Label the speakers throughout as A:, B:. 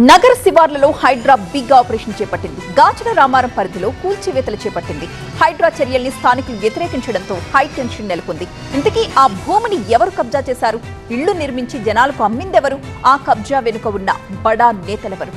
A: నగర శివార్లలో Hydraa big operation చేపట్టింది. గాజుల రామారం పరిధిలో కూల్చివేతలు చేపట్టింది. హైడ్రా చర్యల్ని స్థానికులు వ్యతిరేకించడంతో హై టెన్షన్ నెలకొంది. ఇంతకీ ఆ భూమిని ఎవరు కబ్జా చేశారు? ఇళ్లు నిర్మించి జనాలకు అమ్మిందెవరు? ఆ కబ్జా వెనుక ఉన్న బడా నేతలెవరు?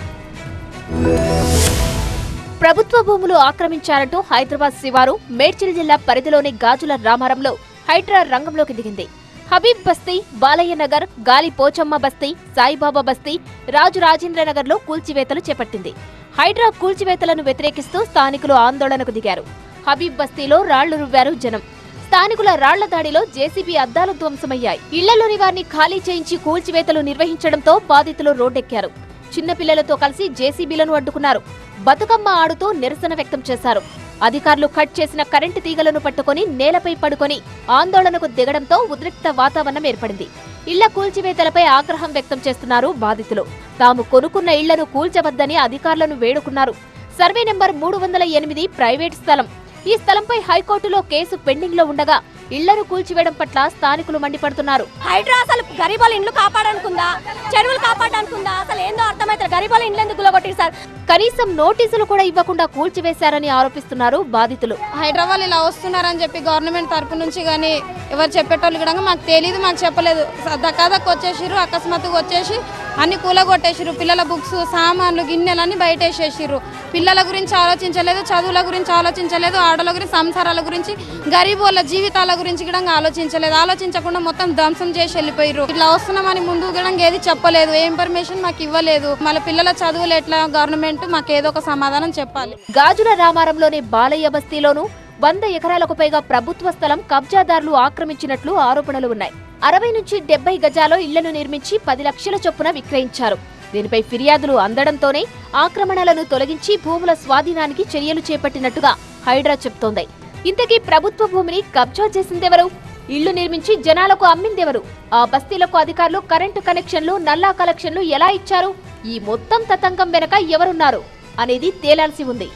B: ప్రభుత్వ భూములు ఆక్రమించారంటూ హైదరాబాద్ శివారు మేడ్చల్ జిల్లా పరిధిలోని గాజుల రామారంలో హైడ్రా రంగంలోకి దిగింది. హబీబ్ బస్తీ, బాలయ్య నగర్, గాలి పోచమ్మ బస్తీ, సాయిబాబా బస్తీ, రాజు రాజేంద్ర నగర్ లో కూల్చివేతలు చేపట్టింది. హైడ్రా కూల్చివేతలను వ్యతిరేకిస్తూ స్థానికులు ఆందోళనకు దిగారు. హబీబ్ బస్తీలో రాళ్లు రువ్వారు జనం. స్థానికుల రాళ్ల దాడిలో జేసీబీ అద్దాలు ధ్వంసమయ్యాయి. ఇళ్లలోని వారిని ఖాళీ చేయించి కూల్చివేతలు నిర్వహించడంతో బాధితులు రోడ్డెక్కారు. చిన్నపిల్లలతో కలిసి జేసీబీలను అడ్డుకున్నారు. బతుకమ్మ ఆడుతూ నిరసన వ్యక్తం చేశారు. అధికారులు కట్ చేసిన కరెంటు తీగలను పట్టుకుని నేలపై పడుకొని ఆందోళనకు దిగడంతో ఉద్రిక్త వాతావరణం ఏర్పడింది. ఇళ్ల కూల్చివేతలపై ఆగ్రహం వ్యక్తం చేస్తున్నారు బాధితులు. తాము కొనుక్కున్న ఇళ్లను కూల్చవద్దని అధికారులను వేడుకున్నారు. సర్వే నెంబర్ 308 ప్రైవేట్ స్థలం. ఈ స్థలంపై హైకోర్టులో కేసు పెండింగ్ లో ఉండగా ఇళ్లను కూల్చివేయడం పట్ల స్థానికులు మండిపడుతున్నారు.
C: హైడ్రా అసలు గరీబోల ఇండ్లు కాపాడనుకుందా, చెరువులు కాపాడనుకుందా? అసలు ఏందో అర్థమైతే గరీబోల ఇండ్లు ఎందుకు గులగొట్టిస్తారు?
B: కనీసం నోటీసులు కూడా ఇవ్వకుండా కూల్చివేశారని ఆరోపిస్తున్నారు బాధితులు.
D: హైదరాబాద్ ఇలా వస్తున్నారని చెప్పి గవర్నమెంట్ తరపు నుంచి కానీ ఎవరు చెప్పేటోళ్ళు కూడా మాకు తెలియదు, మాకు చెప్పలేదు. దక్కాదక్కు వచ్చేసిర్రు, అకస్మాత్తుగా వచ్చేసి అన్ని కూలగొట్టేసిర్రు. పిల్లల బుక్స్, సామాన్లు, గిన్నెలన్నీ బయట వేసేసిర్రు. పిల్లల గురించి ఆలోచించలేదు, చదువుల గురించి ఆలోచించలేదు, ఆడల గురించి, సంసారాల గురించి, గరీబోళ్ళ జీవితాల గురించి కూడా ఆలోచించలేదు. ఆలోచించకుండా మొత్తం ధ్వంసం చేసి వెళ్ళిపోయారు. ఇట్లా వస్తున్నామని ముందు కూడా ఏది చెప్పలేదు, ఏ ఇన్ఫర్మేషన్ మాకు ఇవ్వలేదు. మళ్ళీ పిల్లల చదువులు ఎట్లా గవర్నమెంట్ మాకు ఏదో ఒక సమాధానం చెప్పాలి.
B: గాజుల రామారంలోని బాలయ్య బస్తీలోనూ 100 ఎకరాలకు పైగా ప్రభుత్వ స్థలం కబ్జాదారులు ఆక్రమించినట్లు ఆరోపణలు ఉన్నాయి. 60 నుంచి 70 గజాల్లో ఇళ్లను నిర్మించి 10 లక్షల చొప్పున విక్రయించారు. దీనిపై ఫిర్యాదులు అందడంతోనే ఆక్రమణలను తొలగించి భూముల స్వాధీనానికి చర్యలు చేపట్టినట్టుగా హైడ్రా చెప్తోంది. ఇంతకీ ప్రభుత్వ భూమిని కబ్జా చేసిందెవరు? ఇళ్లు నిర్మించి జనాలకు అమ్మిందెవరు? ఆ బస్తీలకు అధికారులు కరెంటు కనెక్షన్లు, నల్లా కలెక్షన్లు ఎలా ఇచ్చారు? ఈ మొత్తం తతంగం వెనక ఎవరున్నారు అనేది తేలాల్సి ఉంది.